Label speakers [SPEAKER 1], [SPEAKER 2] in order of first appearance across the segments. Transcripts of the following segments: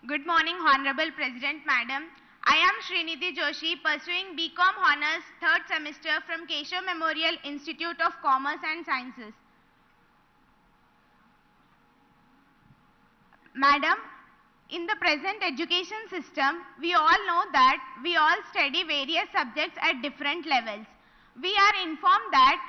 [SPEAKER 1] Good morning, Honorable President Madam. I am Srinidhi Joshi, pursuing BCom Honours 3rd semester from Keshav Memorial Institute of Commerce and Sciences. Madam, in the present education system, we all know that we all study various subjects at different levels. We are informed that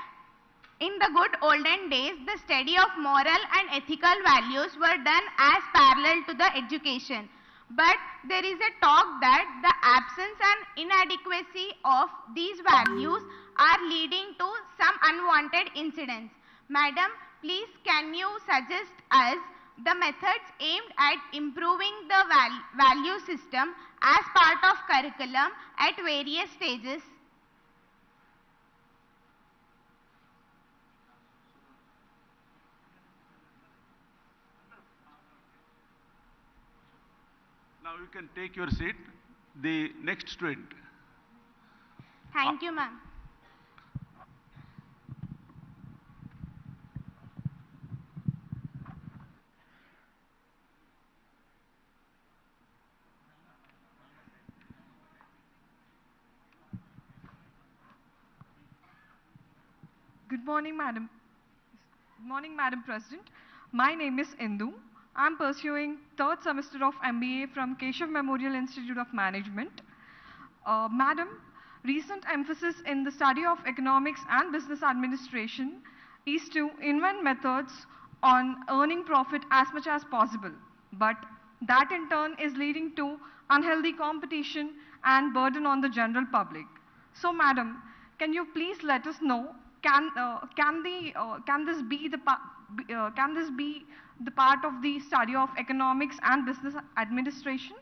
[SPEAKER 1] in the good olden days, the study of moral and ethical values were done as parallel to the education. But there is a talk that the absence and inadequacy of these values are leading to some unwanted incidents. Madam, please can you suggest us the methods aimed at improving the value system as part of curriculum at various stages?
[SPEAKER 2] Now you can take your seat. The next student.
[SPEAKER 1] Thank you, ma'am.
[SPEAKER 3] Good morning, Madam. Good morning, Madam President. My name is Indu. I'm pursuing 3rd semester of MBA from Keshav Memorial Institute of Management. Madam, recent emphasis in the study of economics and business administration is to invent methods on earning profit as much as possible. But that in turn is leading to unhealthy competition and burden on the general public. So, Madam, can you please let us know, can this be the part of the study of economics and business administration?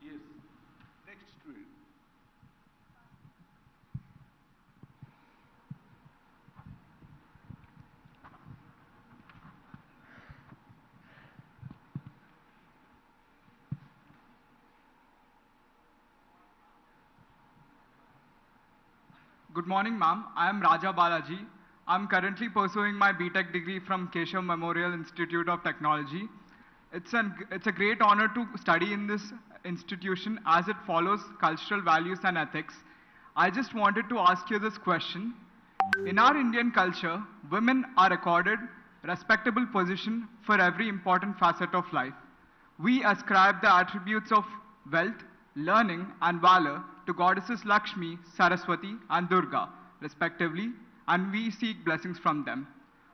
[SPEAKER 2] Yes. Next student.
[SPEAKER 4] Good morning, ma'am. I am Raja Balaji. I am currently pursuing my BTech degree from Keshav Memorial Institute of Technology. It's a great honor to study in this institution as it follows cultural values and ethics. I just wanted to ask you this question. In our Indian culture, women are accorded respectable position for every important facet of life. We ascribe the attributes of wealth, learning, and valor to goddesses Lakshmi, Saraswati, and Durga, respectively, and we seek blessings from them.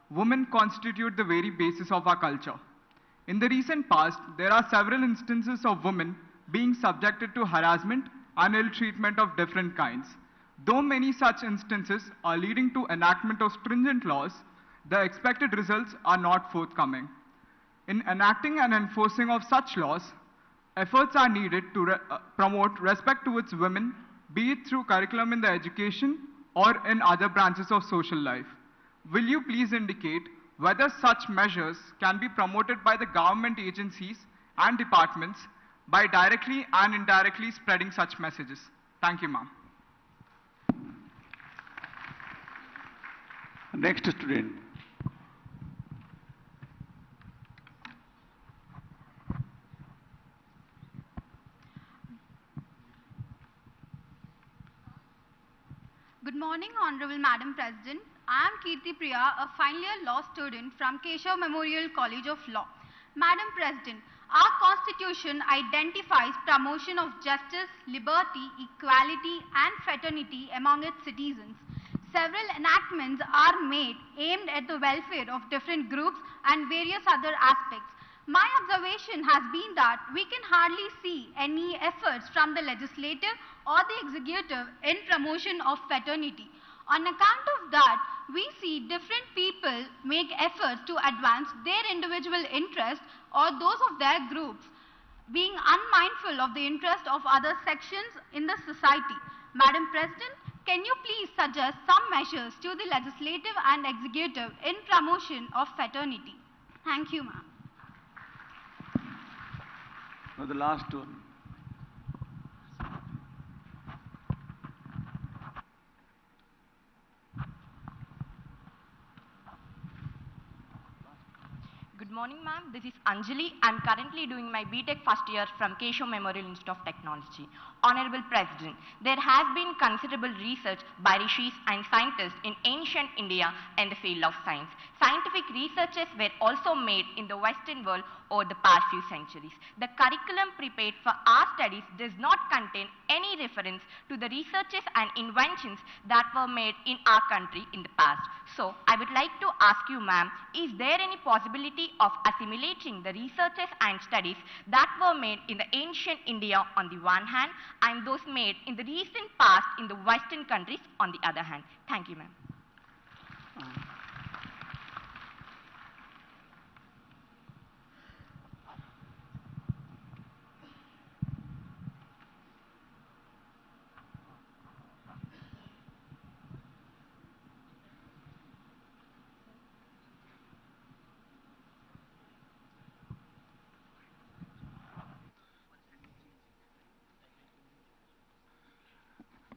[SPEAKER 4] Women constitute the very basis of our culture. In the recent past, there are several instances of women being subjected to harassment and ill treatment of different kinds. Though many such instances are leading to enactment of stringent laws, the expected results are not forthcoming. In enacting and enforcing of such laws, efforts are needed to promote respect towards women, be it through curriculum in the education or in other branches of social life. Will you please indicate whether such measures can be promoted by the government agencies and departments by directly and indirectly spreading such messages? Thank you, ma'am.
[SPEAKER 2] Next student.
[SPEAKER 5] Good morning, Honorable Madam President. I am Kirti Priya, a final year law student from Keshav Memorial College of Law. Madam President, our Constitution identifies promotion of justice, liberty, equality, and fraternity among its citizens. Several enactments are made aimed at the welfare of different groups and various other aspects. My observation has been that we can hardly see any efforts from the legislative or the executive in promotion of fraternity. On account of that, we see different people make efforts to advance their individual interests or those of their groups, being unmindful of the interest of other sections in the society. Madam President, can you please suggest some measures to the legislative and executive in promotion of fraternity? Thank you, ma'am.
[SPEAKER 2] Now the last one.
[SPEAKER 6] Good morning, ma'am. This is Anjali. I'm currently doing my BTech first year from Keshav Memorial Institute of Technology. Honorable President, there has been considerable research by rishis and scientists in ancient India in the field of science. Scientific researches were also made in the Western world over the past few centuries. The curriculum prepared for our studies does not contain any reference to the researches and inventions that were made in our country in the past. So, I would like to ask you, ma'am, is there any possibility of assimilating the researches and studies that were made in the ancient India on the one hand and those made in the recent past in the Western countries on the other hand? Thank you, ma'am.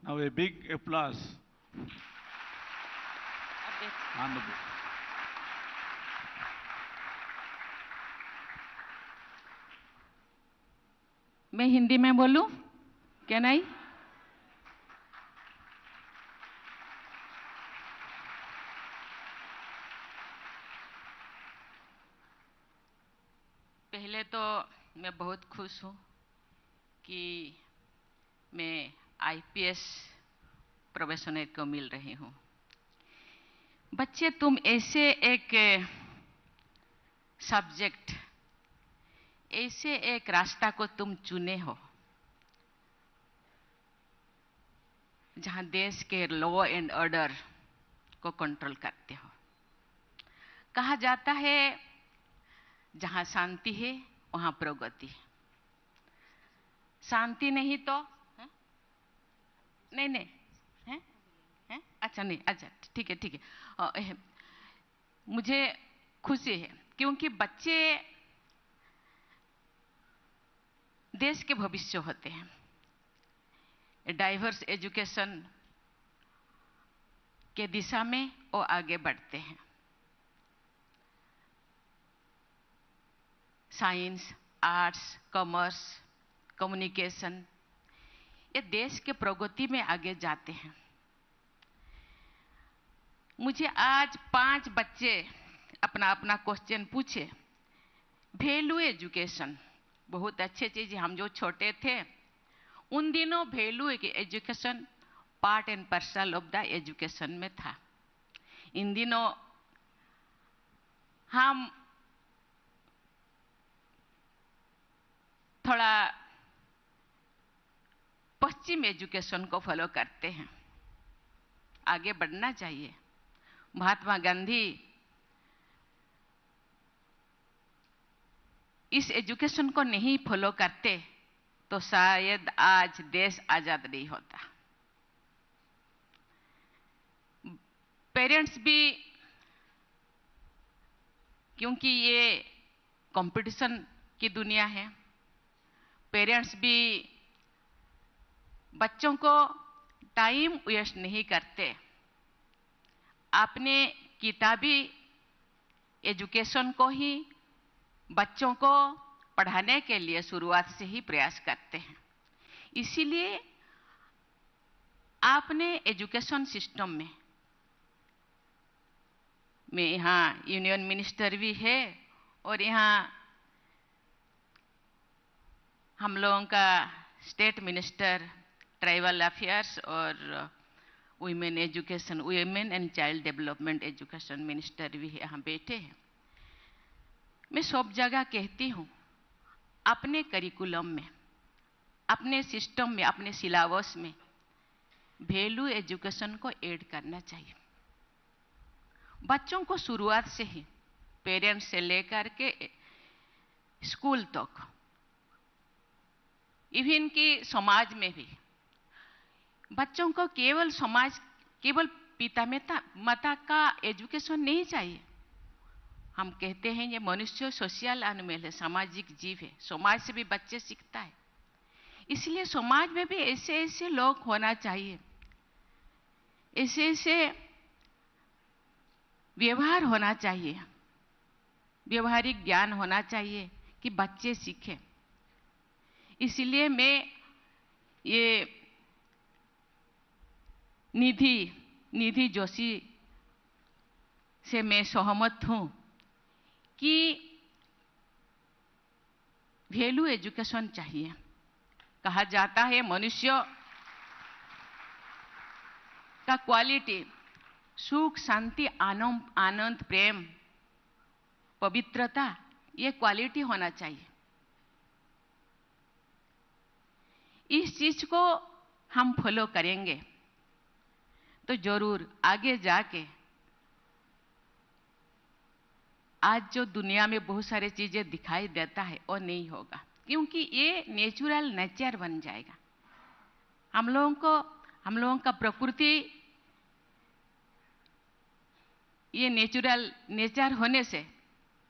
[SPEAKER 2] Now a big applause. On the board.
[SPEAKER 7] मैं हिंदी में बोलूं? क्या नहीं? पहले तो मैं बहुत खुश हूं कि मैं आईपीएस प्रोफेशनल को मिल रही हूं। बच्चे, तुम ऐसे एक सब्जेक्ट, ऐसे एक रास्ता को तुम चुने हो जहां देश के लॉ एंड ऑर्डर को कंट्रोल करते हो। कहा जाता है जहां शांति है वहां प्रगति है। शांति नहीं तो नहीं है? अच्छा नहीं, अच्छा ठीक है। मुझे खुशी है क्योंकि बच्चे देश के भविष्य होते हैं। डाइवर्स एजुकेशन के दिशा में वो आगे बढ़ते हैं। साइंस, आर्ट्स, कॉमर्स, कम्युनिकेशन, ये देश के प्रगति में आगे जाते हैं। मुझे आज 5 बच्चे अपना अपना क्वेश्चन पूछे। वैल्यू एजुकेशन बहुत अच्छी चीज है। हम जो छोटे थे उन दिनों value education part and parcel of the education में था। इन दिनों हम थोड़ा पश्चिम एजुकेशन को फॉलो करते हैं। आगे बढ़ना चाहिए। महात्मा गांधी इस एजुकेशन को नहीं फॉलो करते तो शायद आज देश आजाद नहीं होता। पेरेंट्स भी, क्योंकि ये कंपटीशन की दुनिया है, पेरेंट्स भी बच्चों को टाइम वेस्ट नहीं करते। अपने किताबी एजुकेशन को ही बच्चों को पढ़ाने के लिए शुरुआत से ही प्रयास करते हैं। इसीलिए आपने एजुकेशन सिस्टम में यहाँ यूनियन मिनिस्टर भी है और यहाँ हम लोगों का स्टेट मिनिस्टर ट्राइबल अफेयर्स और women education, women and child development education minister भी यहाँ बैठे हैं। मैं सब जगह कहती हूँ अपने करिकुलम में, अपने सिस्टम में, अपने सिलेबस में वैल्यू एजुकेशन को ऐड करना चाहिए। बच्चों को शुरुआत से ही, पेरेंट्स से लेकर के स्कूल तक, इवन कि समाज में भी बच्चों को केवल पिता माता का एजुकेशन नहीं चाहिए। हम कहते हैं ये मनुष्य सोशल एनिमल है, सामाजिक जीव है। समाज से भी बच्चे सीखता है। इसलिए समाज में भी ऐसे ऐसे लोग होना चाहिए, ऐसे ऐसे व्यवहार होना चाहिए व्यवहारिक ज्ञान होना चाहिए कि बच्चे सीखें। इसलिए मैं ये निधि जोशी से मैं सहमत हूं कि वैल्यू एजुकेशन चाहिए। कहा जाता है मनुष्य का क्वालिटी सुख, शांति, आनंद, प्रेम, पवित्रता, ये क्वालिटी होना चाहिए। इस चीज को हम फॉलो करेंगे तो जरूर आगे जाके आज जो दुनिया में बहुत सारी चीजें दिखाई देता है वो नहीं होगा, क्योंकि ये नेचर बन जाएगा। हम लोगों का प्रकृति ये नेचर होने से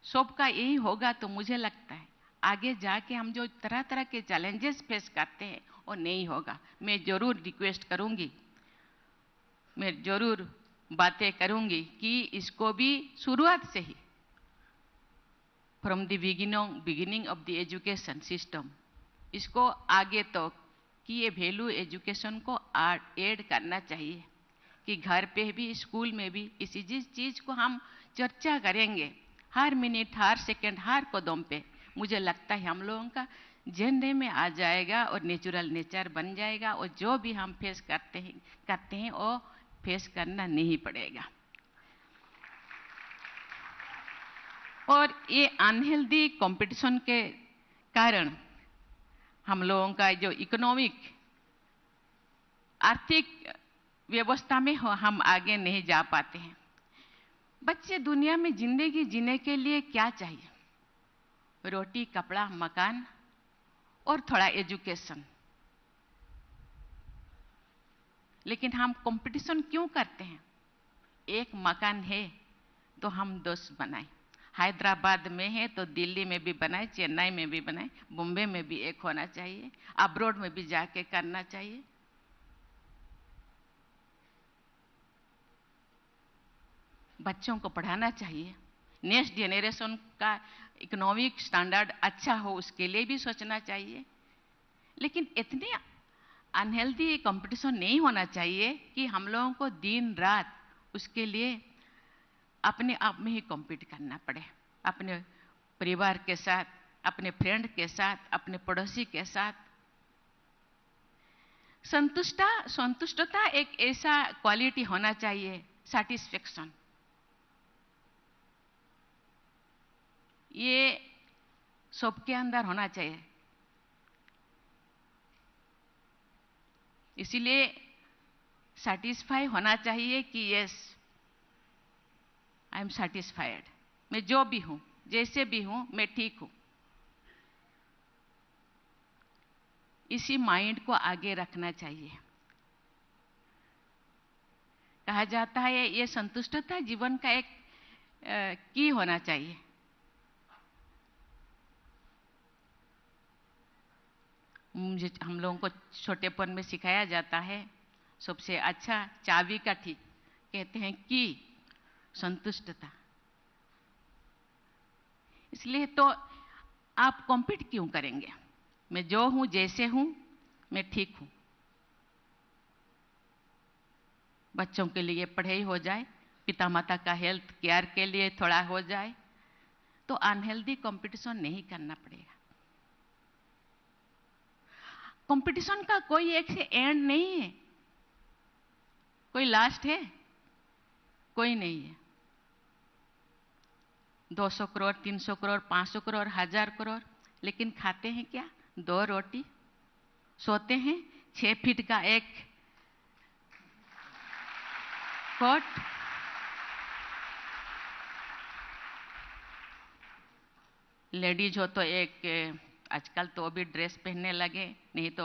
[SPEAKER 7] सबका यही होगा। तो मुझे लगता है आगे जाके हम जो तरह तरह के चैलेंजेस फेस करते हैं वो नहीं होगा। मैं जरूर रिक्वेस्ट करूंगी, मैं जरूर बातें करूंगी कि इसको भी शुरुआत से ही from the beginning of the education system इसको आगे तो कि ये वैल्यू एजुकेशन को ऐड करना चाहिए कि घर पे भी स्कूल में भी इसी चीज को हम चर्चा करेंगे हर मिनट, हर सेकंड, हर कदम पे। मुझे लगता है हम लोगों का जेनरे में आ जाएगा और नेचर बन जाएगा और जो भी हम फेस करते हैं वो फेस करना नहीं पड़ेगा। और ये अनहेल्दी कंपटीशन के कारण हम लोगों का जो इकोनॉमिक आर्थिक व्यवस्था में हम आगे नहीं जा पाते हैं। बच्चे दुनिया में जिंदगी जीने के लिए क्या चाहिए? रोटी, कपड़ा, मकान और थोड़ा एजुकेशन। लेकिन हम कंपटीशन क्यों करते हैं? एक मकान है तो हम 10 बनाए, हैदराबाद में है तो दिल्ली में भी बनाए, चेन्नई में भी बनाए, बॉम्बे में भी एक होना चाहिए, अब्रॉड में भी जाके करना चाहिए। बच्चों को पढ़ाना चाहिए, नेक्स्ट जेनरेशन का इकोनॉमिक स्टैंडर्ड अच्छा हो उसके लिए भी सोचना चाहिए। लेकिन इतने अनहेल्दी कंपटीशन नहीं होना चाहिए कि हम लोगों को दिन रात उसके लिए अपने आप में ही कॉम्पीट करना पड़े, अपने परिवार के साथ, अपने फ्रेंड के साथ, अपने पड़ोसी के साथ। संतुष्टता एक ऐसा क्वालिटी होना चाहिए, सैटिस्फैक्शन, ये सबके अंदर होना चाहिए। इसीलिए सैटिस्फाई होना चाहिए कि यस आई एम सैटिस्फाइड, मैं जो भी हूं, जैसे भी हूं, मैं ठीक हूं। इसी माइंड को आगे रखना चाहिए। कहा जाता है ये संतुष्टता जीवन का एक की होना चाहिए। मुझे हम लोगों को छोटेपन में सिखाया जाता है सबसे अच्छा चाबी का ठीक कहते हैं कि संतुष्टता। इसलिए तो आप कॉम्पीट क्यों करेंगे? मैं जो हूं, जैसे हूं, मैं ठीक हूं। बच्चों के लिए पढ़ाई हो जाए, पिता माता का हेल्थ केयर के लिए थोड़ा हो जाए तो अनहेल्दी कंपटीशन नहीं करना पड़ेगा। कंपटीशन का कोई एक से एंड नहीं है, कोई लास्ट है? कोई नहीं है। 200 करोड़, 300 करोड़, 500 करोड़, 1000 करोड़, लेकिन खाते हैं क्या? 2 रोटी, सोते हैं 6 फीट का एक कोट। लेडीज हो तो एक आजकल तो भी ड्रेस पहनने लगे, नहीं तो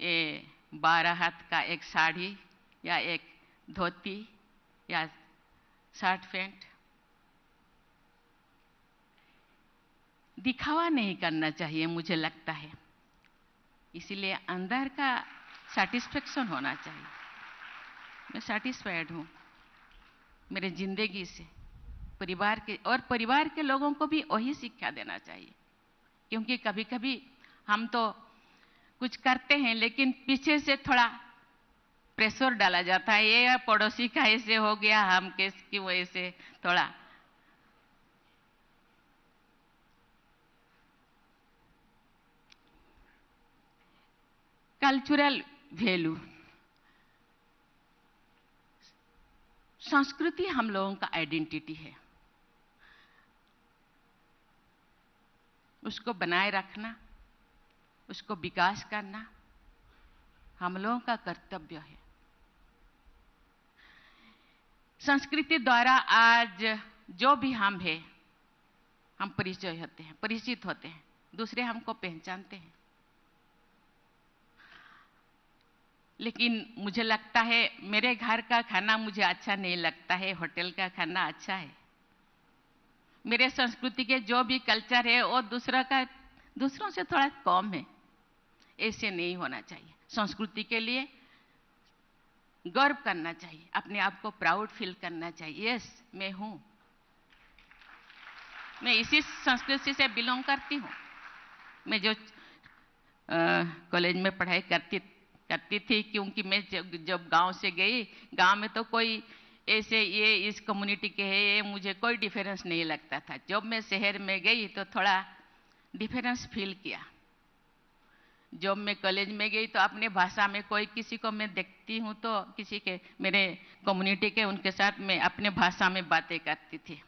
[SPEAKER 7] ये 12 हाथ का एक साड़ी या एक धोती या शर्ट पैंट। दिखावा नहीं करना चाहिए मुझे लगता है। इसीलिए अंदर का सैटिस्फैक्शन होना चाहिए। मैं सैटिस्फाइड हूँ मेरे जिंदगी से, परिवार के लोगों को भी वही शिक्षा देना चाहिए, क्योंकि कभी कभी हम तो कुछ करते हैं लेकिन पीछे से थोड़ा प्रेशर डाला जाता है, ये पड़ोसी का ऐसे हो गया, हम किसकी वजह से थोड़ा कल्चरल वैल्यू, संस्कृति हम लोगों का आइडेंटिटी है, उसको बनाए रखना, उसको विकास करना हम लोगों का कर्तव्य है। संस्कृति द्वारा आज जो भी हम हैं, हम परिचय होते हैं, परिचित होते हैं, दूसरे हमको पहचानते हैं। लेकिन मुझे लगता है मेरे घर का खाना मुझे अच्छा नहीं लगता है, होटल का खाना अच्छा है। मेरे संस्कृति के जो भी कल्चर है वो दूसरों से थोड़ा कम है, ऐसे नहीं होना चाहिए। संस्कृति के लिए गर्व करना चाहिए, अपने आप को प्राउड फील करना चाहिए। यस, मैं हूं, मैं इसी संस्कृति से बिलोंग करती हूं। मैं जो कॉलेज में पढ़ाई करती थी, क्योंकि मैं जब गांव से गई, गांव में तो कोई ऐसे ये इस कम्युनिटी के है, ये मुझे कोई डिफरेंस नहीं लगता था। जब मैं शहर में गई तो थोड़ा डिफरेंस फील किया। जब मैं कॉलेज में गई तो अपने भाषा में कोई किसी को मैं देखती हूँ तो किसी के मेरे कम्युनिटी के उनके साथ मैं अपने भाषा में बातें करती थी।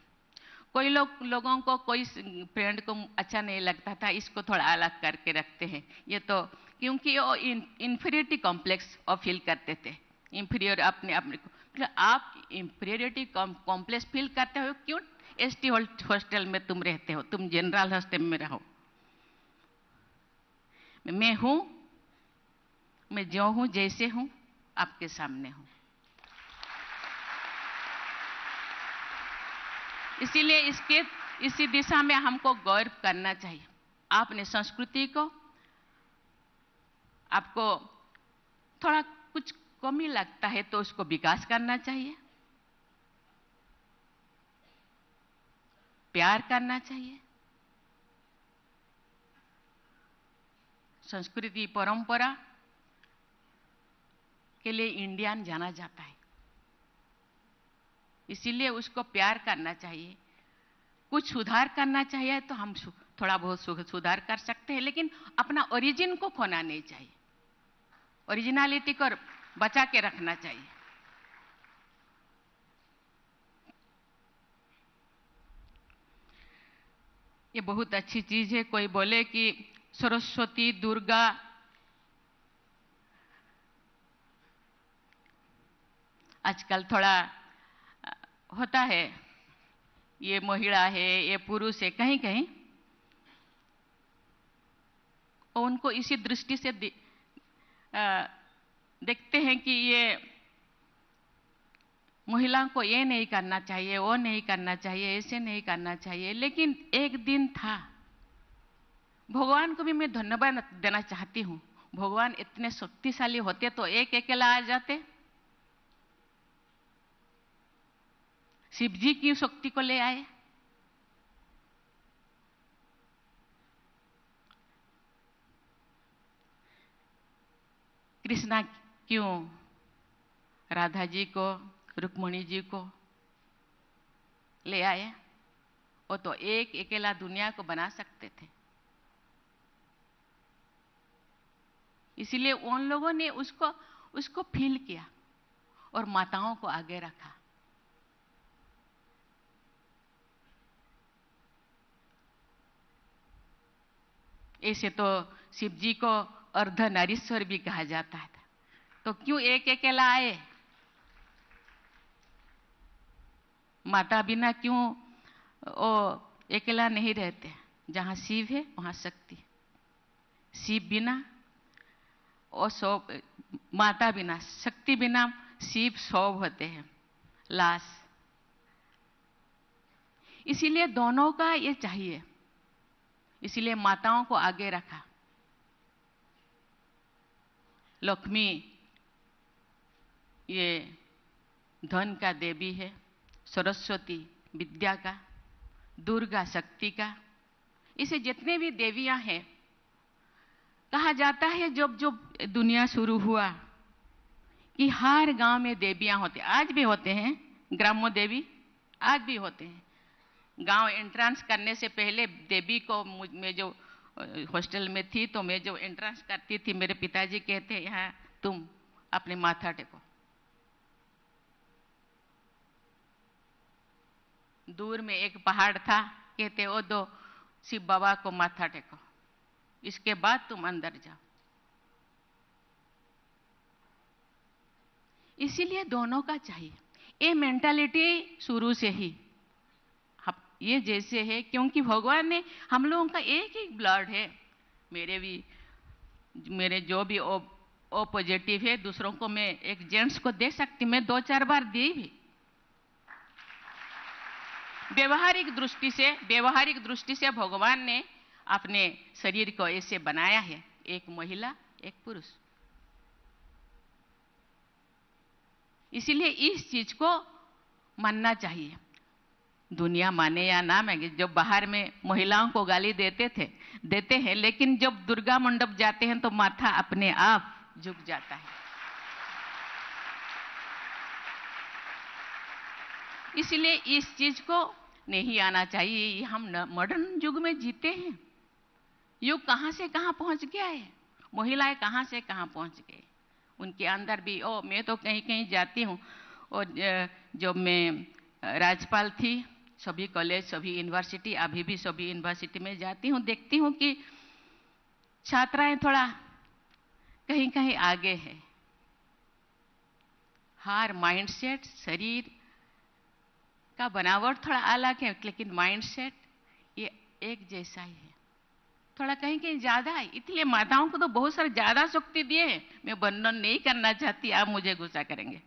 [SPEAKER 7] कोई लोगों को कोई फ्रेंड को अच्छा नहीं लगता था, इसको थोड़ा अलग करके रखते हैं, ये तो क्योंकि वो इंफीरियरिटी कॉम्प्लेक्स और फील करते थे। इंफीरियर अपने को, मतलब आप इंफीरियरिटी कॉम्प्लेक्स फील करते हो क्यों? एसटी हॉस्टल में तुम रहते हो, तुम जनरल हॉस्टल में रहो। मैं हूं, मैं जो हूं जैसे हूं आपके सामने हूं। इसीलिए इसी दिशा में हमको गौरव करना चाहिए। आपने संस्कृति को, आपको थोड़ा कुछ कमी लगता है तो उसको विकास करना चाहिए, प्यार करना चाहिए। संस्कृति परंपरा के लिए इंडियन जाना जाता है, इसीलिए उसको प्यार करना चाहिए। कुछ सुधार करना चाहिए तो हम थोड़ा बहुत सुधार कर सकते हैं, लेकिन अपना ओरिजिन को खोना नहीं चाहिए। ओरिजिनलिटी को बचा के रखना चाहिए। ये बहुत अच्छी चीज है। कोई बोले कि सरस्वती, दुर्गा, आजकल थोड़ा होता है, ये महिला है, ये पुरुष है, कहीं कहीं और उनको इसी दृष्टि से देखते हैं कि ये महिलाओं को ये नहीं करना चाहिए, वो नहीं करना चाहिए, ऐसे नहीं करना चाहिए। लेकिन एक दिन था, भगवान को भी मैं धन्यवाद देना चाहती हूँ। भगवान इतने शक्तिशाली होते तो एक अकेला आ जाते। शिव जी की शक्ति को ले आए। कृष्णा क्यों राधा जी को, रुक्मणी जी को ले आए? वो तो एक अकेला दुनिया को बना सकते थे। इसीलिए उन लोगों ने उसको फील किया और माताओं को आगे रखा। ऐसे तो शिव जी को अर्धनारीश्वर भी कहा जाता है, तो क्यों एक अकेला आए? माता बिना क्यों वो अकेला नहीं रहते? जहां शिव है वहां शक्ति। शिव बिना और सौ, माता बिना, शक्ति बिना शिव 100 होते हैं, लाश। इसीलिए दोनों का ये चाहिए, इसीलिए माताओं को आगे रखा। लक्ष्मी ये धन का देवी है, सरस्वती विद्या का, दुर्गा शक्ति का, इसे जितने भी देवियां हैं, कहा जाता है जब जब दुनिया शुरू हुआ कि हर गांव में देवियां होते, आज भी होते हैं, ग्राम्य देवी आज भी होते हैं। गांव एंट्रेंस करने से पहले देवी को, मैं जो हॉस्टल में थी तो मैं जो एंट्रेंस करती थी, मेरे पिताजी कहते यहाँ तुम अपने माथा टेको। दूर में एक पहाड़ था, कहते ओ दो शिव बाबा को माथा टेको, इसके बाद तुम अंदर जाओ। इसीलिए दोनों का चाहिए, ये मेंटालिटी शुरू से ही ये जैसे है, क्योंकि भगवान ने हम लोगों का एक ही ब्लड है। मेरे जो भी ओ पॉजिटिव है, दूसरों को मैं एक जेंट्स को दे सकती, मैं 2-4 बार दी भी। व्यवहारिक दृष्टि से भगवान ने अपने शरीर को ऐसे बनाया है, एक महिला एक पुरुष। इसीलिए इस चीज को मानना चाहिए, दुनिया माने या ना माने। जब बाहर में महिलाओं को गाली देते हैं, लेकिन जब दुर्गा मंडप जाते हैं तो माथा अपने आप झुक जाता है। इसलिए इस चीज को नहीं आना चाहिए। हम मॉडर्न युग में जीते हैं, युग कहां से कहां पहुंच गया है, महिलाएं कहां से कहां पहुंच गए। उनके अंदर भी मैं तो कहीं कहीं जाती हूँ, और जब मैं राज्यपाल थी, सभी कॉलेज, सभी यूनिवर्सिटी, अभी भी सभी यूनिवर्सिटी में जाती हूँ, देखती हूँ कि छात्राएं थोड़ा कहीं कहीं आगे है। हर माइंडसेट, शरीर का बनावट थोड़ा अलग है, लेकिन माइंडसेट ये एक जैसा ही है, थोड़ा कहीं कहीं ज्यादा है। इसलिए माताओं को तो बहुत सारे ज्यादा शक्ति दिए हैं, मैं वर्णन नहीं करना चाहती, आप मुझे गुस्सा करेंगे।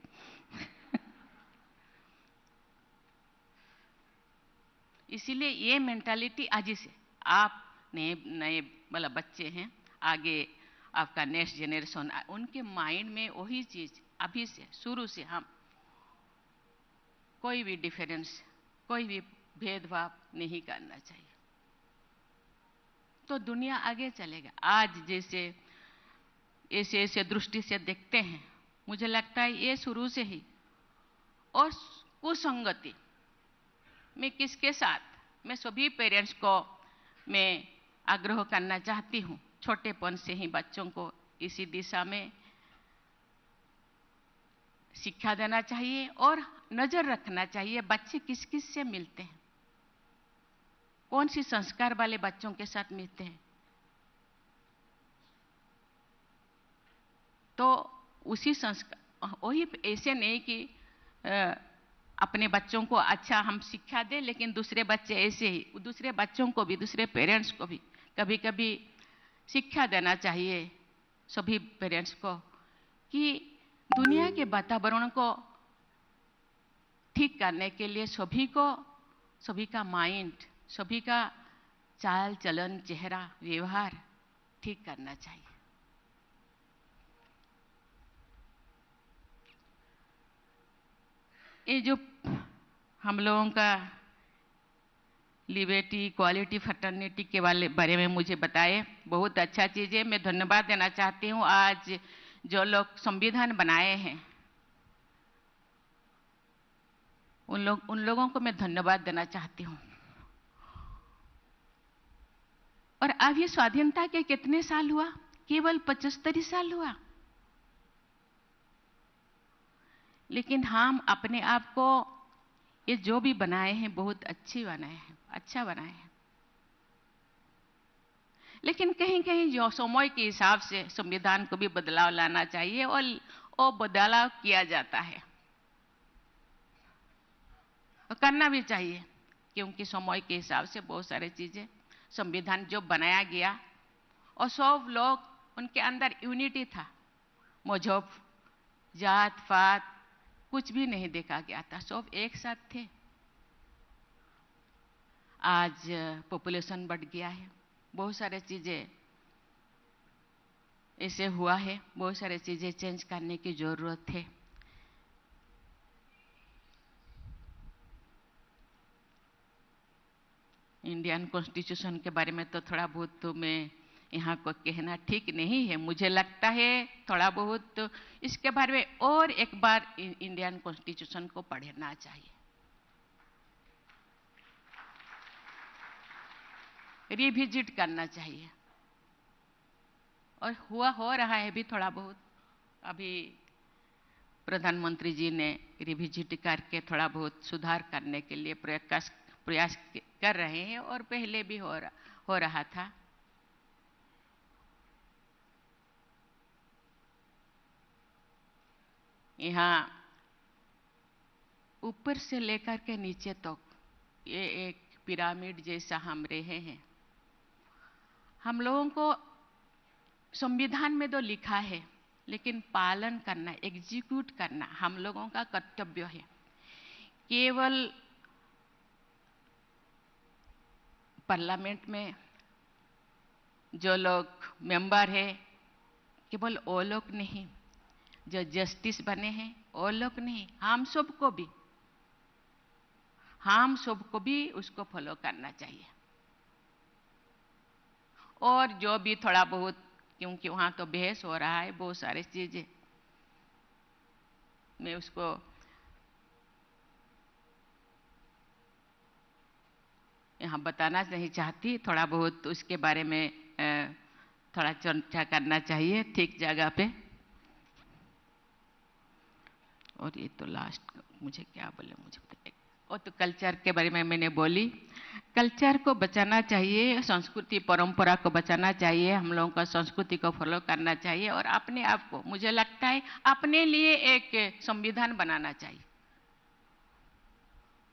[SPEAKER 7] इसीलिए ये मेंटालिटी आज से आप नए मतलब बच्चे हैं, आगे आपका नेक्स्ट जनरेशन, उनके माइंड में वही चीज अभी से शुरू से हम कोई भी डिफरेंस, कोई भी भेदभाव नहीं करना चाहिए, तो दुनिया आगे चलेगा। आज जैसे ऐसे दृष्टि से देखते हैं, मुझे लगता है ये शुरू से ही। और कुसंगति मैं किसके साथ, मैं सभी पेरेंट्स को मैं आग्रह करना चाहती हूँ, छोटेपन से ही बच्चों को इसी दिशा में शिक्षा देना चाहिए और नजर रखना चाहिए बच्चे किस किस से मिलते हैं, कौन सी संस्कार वाले बच्चों के साथ मिलते हैं, तो उसी संस्कार, वही ऐसे नहीं कि अपने बच्चों को अच्छा हम शिक्षा दें, लेकिन दूसरे बच्चे ऐसे ही, दूसरे बच्चों को भी, दूसरे पेरेंट्स को भी कभी कभी शिक्षा देना चाहिए सभी पेरेंट्स को कि दुनिया के वातावरण को ठीक करने के लिए सभी का माइंड, सभी का चाल चलन, चेहरा, व्यवहार ठीक करना चाहिए। ये जो हम लोगों का लिबर्टी, इक्वालिटी, फ्रेटर्निटी के बारे में मुझे बताए, बहुत अच्छा चीज़ है। मैं धन्यवाद देना चाहती हूँ। आज जो लोग संविधान बनाए हैं उन लोगों को मैं धन्यवाद देना चाहती हूँ। और अब ये स्वाधीनता के कितने साल हुआ? केवल 75 साल हुआ। लेकिन हम अपने आप को ये जो भी बनाए हैं बहुत अच्छी बनाए हैं, अच्छा बनाए हैं। लेकिन कहीं कहीं जो समय के हिसाब से संविधान को भी बदलाव लाना चाहिए और वो बदलाव किया जाता है, और करना भी चाहिए, क्योंकि समय के हिसाब से बहुत सारी चीजें, संविधान जो बनाया गया और सब लोग उनके अंदर यूनिटी था, मजहब, जात पात कुछ भी नहीं देखा गया था, सब एक साथ थे। आज पॉपुलेशन बढ़ गया है, बहुत सारे चीजें ऐसे हुआ है, बहुत सारे चीजें चेंज करने की जरूरत है। इंडियन कॉन्स्टिट्यूशन के बारे में तो थोड़ा बहुत तो मैं यहाँ को कहना ठीक नहीं है। मुझे लगता है थोड़ा बहुत तो इसके बारे में और एक बार इंडियन कॉन्स्टिट्यूशन को पढ़ना चाहिए, रिविजिट करना चाहिए। और हो रहा है भी थोड़ा बहुत। अभी प्रधानमंत्री जी ने रिविजिट करके थोड़ा बहुत सुधार करने के लिए प्रयास कर रहे हैं और पहले भी हो रहा था। यहाँ ऊपर से लेकर के नीचे तक ये एक पिरामिड जैसा हम रहे हैं। हम लोगों को संविधान में तो लिखा है, लेकिन पालन करना, एग्जीक्यूट करना हम लोगों का कर्तव्य है। केवल पार्लियामेंट में जो लोग मेंबर है, केवल वो लोग नहीं, जो जस्टिस बने हैं वो लोग नहीं, हम सबको भी उसको फॉलो करना चाहिए। और जो भी थोड़ा बहुत, क्योंकि वहाँ तो बहस हो रहा है बहुत सारी चीजें, मैं उसको यहाँ बताना नहीं चाहती। थोड़ा बहुत उसके बारे में थोड़ा चर्चा करना चाहिए ठीक जगह पे। और ये तो लास्ट मुझे क्या बोले, मुझे बताइए। और तो कल्चर के बारे में मैंने बोली, कल्चर को बचाना चाहिए, संस्कृति परंपरा को बचाना चाहिए, हम लोगों का संस्कृति को फॉलो करना चाहिए। और अपने आप को, मुझे लगता है अपने लिए एक संविधान बनाना चाहिए।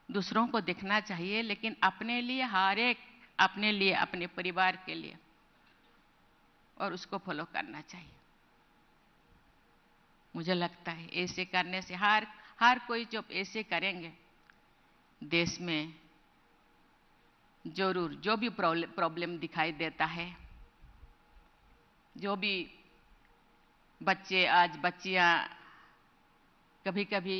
[SPEAKER 7] दूसरों को देखना चाहिए, लेकिन अपने लिए, हर एक अपने लिए, अपने परिवार के लिए, और उसको फॉलो करना चाहिए। मुझे लगता है ऐसे करने से हर कोई जब ऐसे करेंगे, देश में जरूर जो भी प्रॉब्लम दिखाई देता है, जो भी बच्चियां कभी कभी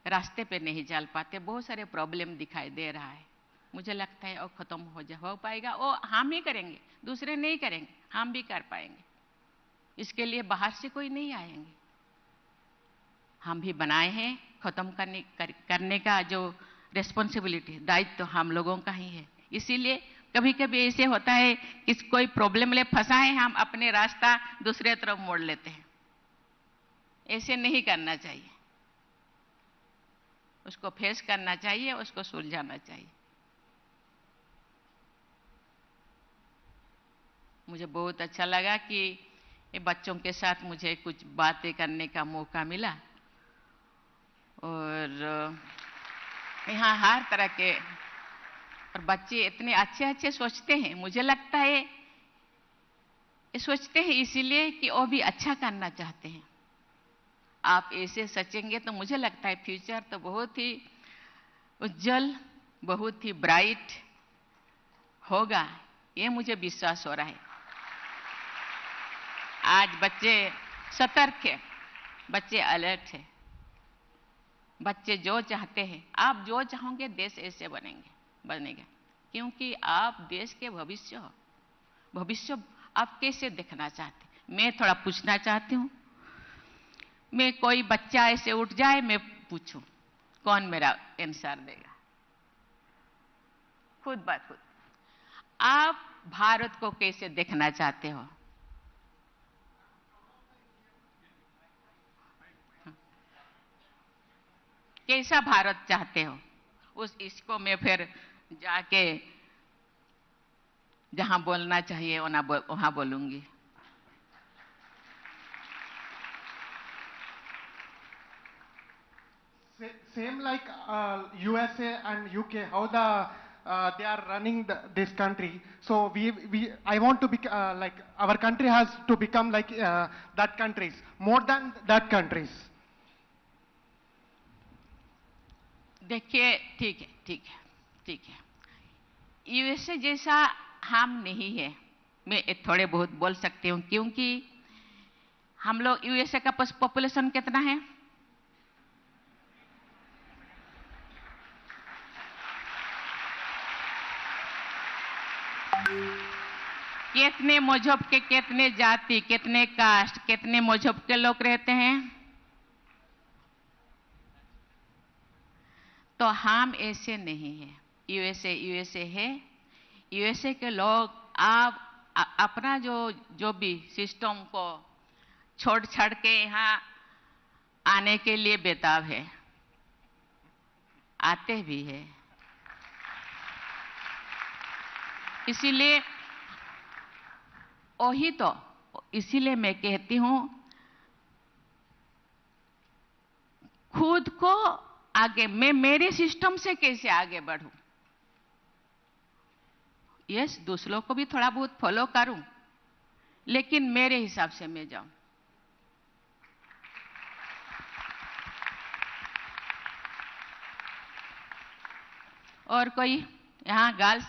[SPEAKER 7] रास्ते पे नहीं चल पाते, बहुत सारे प्रॉब्लम दिखाई दे रहा है। मुझे लगता है वो खत्म हो पाएगा। वो हम ही करेंगे, दूसरे नहीं करेंगे, हम भी कर पाएंगे। इसके लिए बाहर से कोई नहीं आएंगे, हम भी बनाए हैं। खत्म करने का जो रिस्पॉन्सिबिलिटी, दायित्व तो हम लोगों का ही है। इसीलिए कभी कभी ऐसे होता है कि कोई प्रॉब्लम ले फंसा है, हम अपने रास्ता दूसरे तरफ मोड़ लेते हैं। ऐसे नहीं करना चाहिए, उसको फेस करना चाहिए, उसको सुलझाना चाहिए। मुझे बहुत अच्छा लगा कि ये बच्चों के साथ मुझे कुछ बातें करने का मौका मिला। और यहाँ हर तरह के, और बच्चे इतने अच्छे अच्छे सोचते हैं। मुझे लगता है ये सोचते हैं इसीलिए कि वो भी अच्छा करना चाहते हैं। आप ऐसे सोचेंगे तो मुझे लगता है फ्यूचर तो बहुत ही उज्जवल, बहुत ही ब्राइट होगा, ये मुझे विश्वास हो रहा है। आज बच्चे सतर्क है, बच्चे अलर्ट है, बच्चे जो चाहते हैं, आप जो चाहोगे देश ऐसे बनेगा, क्योंकि आप देश के भविष्य हो। भविष्य आप कैसे देखना चाहते हैं? मैं थोड़ा पूछना चाहती हूँ। मैं कोई बच्चा ऐसे उठ जाए, मैं पूछूं, कौन मेरा आंसर देगा? खुद ब खुद आप भारत को कैसे देखना चाहते हो? कैसा भारत चाहते हो? इसको मैं फिर जाके जहां बोलना चाहिए वहां बोलूंगी।
[SPEAKER 8] Same like USA and UK, how they are running this country. So I want to be like our country has to become like that countries, more than that countries.
[SPEAKER 7] देखिए, ठीक है। यूएसए जैसा हम नहीं है। मैं थोड़े बहुत बोल सकती हूँ, क्योंकि हम लोग, यूएसए का पॉपुलेशन कितना है? कितने मजहब के, कितने जाति, कितने कास्ट, कितने मजहब के लोग रहते हैं। तो हम ऐसे नहीं है। यूएसए है। यूएसए के लोग आप अपना जो भी सिस्टम को छोड़ छाड़ के यहाँ आने के लिए बेताब है, आते भी है। इसीलिए वही तो, इसीलिए मैं कहती हूं खुद को आगे, मैं मेरे सिस्टम से कैसे आगे बढ़ूं। यस, दूसरों को भी थोड़ा बहुत फॉलो करूं, लेकिन मेरे हिसाब से मैं जाऊं। और कोई यहाँ गर्ल्स,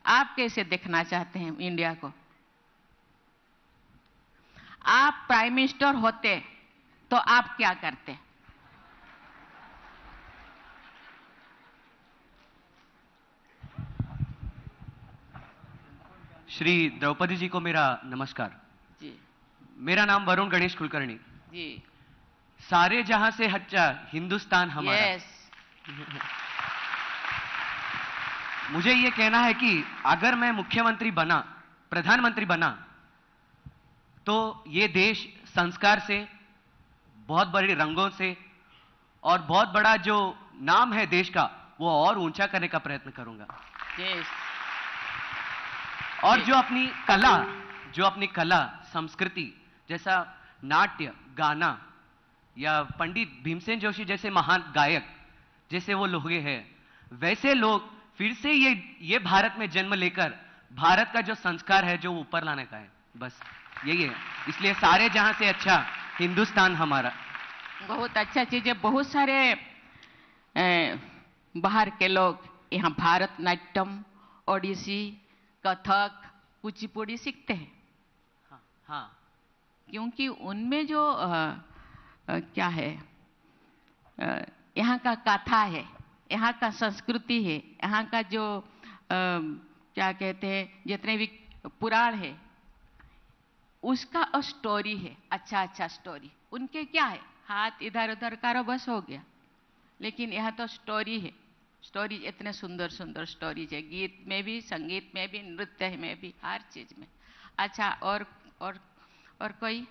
[SPEAKER 7] आप कैसे देखना चाहते हैं इंडिया को? आप प्राइम मिनिस्टर होते तो आप क्या करते?
[SPEAKER 9] श्री द्रौपदी जी को मेरा नमस्कार
[SPEAKER 7] जी।
[SPEAKER 9] मेरा नाम वरुण गणेश कुलकर्णी
[SPEAKER 7] जी।
[SPEAKER 9] सारे जहां से हच्चा हिंदुस्तान हमारा।
[SPEAKER 7] यस।
[SPEAKER 9] मुझे ये कहना है कि अगर मैं मुख्यमंत्री बना, प्रधानमंत्री बना, तो ये देश संस्कार से, बहुत बड़े रंगों से और बहुत बड़ा जो नाम है देश का वो और ऊंचा करने का प्रयत्न करूंगा।
[SPEAKER 7] यस।
[SPEAKER 9] और जो अपनी कला संस्कृति, जैसा नाट्य, गाना या पंडित भीमसेन जोशी जैसे महान गायक जैसे वो लोग हैं, वैसे लोग फिर से ये भारत में जन्म लेकर भारत का जो संस्कार है जो ऊपर लाने का है, बस यही है। इसलिए सारे जहां से अच्छा हिंदुस्तान हमारा।
[SPEAKER 7] बहुत अच्छा चीज है। बहुत सारे बाहर के लोग यहाँ भारतनाट्यम, ओडिसी, कथक, कुचिपुड़ी सीखते हैं।
[SPEAKER 9] हाँ।
[SPEAKER 7] क्योंकि उनमें जो क्या है, यहाँ का कथा है, यहाँ का संस्कृति है, यहाँ का जो क्या कहते हैं, जितने भी पुराण है उसका स्टोरी है, अच्छा स्टोरी। उनके क्या है, हाथ इधर उधर करो बस हो गया, लेकिन यहाँ तो स्टोरी है। स्टोरी इतने सुंदर सुंदर स्टोरीज है, गीत में भी, संगीत में भी, नृत्य में भी, हर चीज में। अच्छा, और कोई?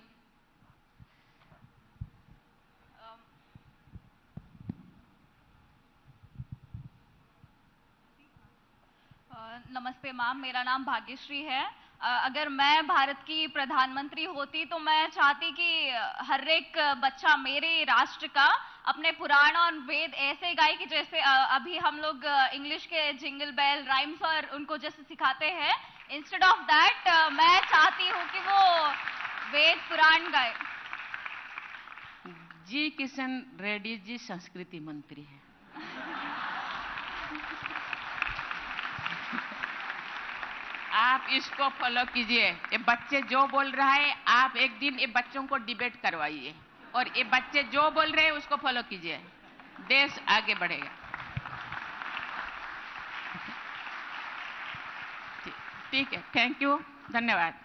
[SPEAKER 10] नमस्ते मैम, मेरा नाम भाग्यश्री है। अगर मैं भारत की प्रधानमंत्री होती तो मैं चाहती कि हर एक बच्चा मेरे राष्ट्र का अपने पुराण और वेद ऐसे गाए कि जैसे अभी हम लोग इंग्लिश के जिंगल बेल राइम्स और उनको जैसे सिखाते हैं, इंस्टेड ऑफ दैट मैं चाहती हूँ कि वो वेद पुराण गाए।
[SPEAKER 7] जी किशन रेड्डी जी संस्कृति मंत्री है। आप इसको फॉलो कीजिए। ये बच्चे जो बोल रहा है, आप एक दिन ये बच्चों को डिबेट करवाइए और ये बच्चे जो बोल रहे हैं उसको फॉलो कीजिए, देश आगे बढ़ेगा। ठीक है, थैंक यू, धन्यवाद।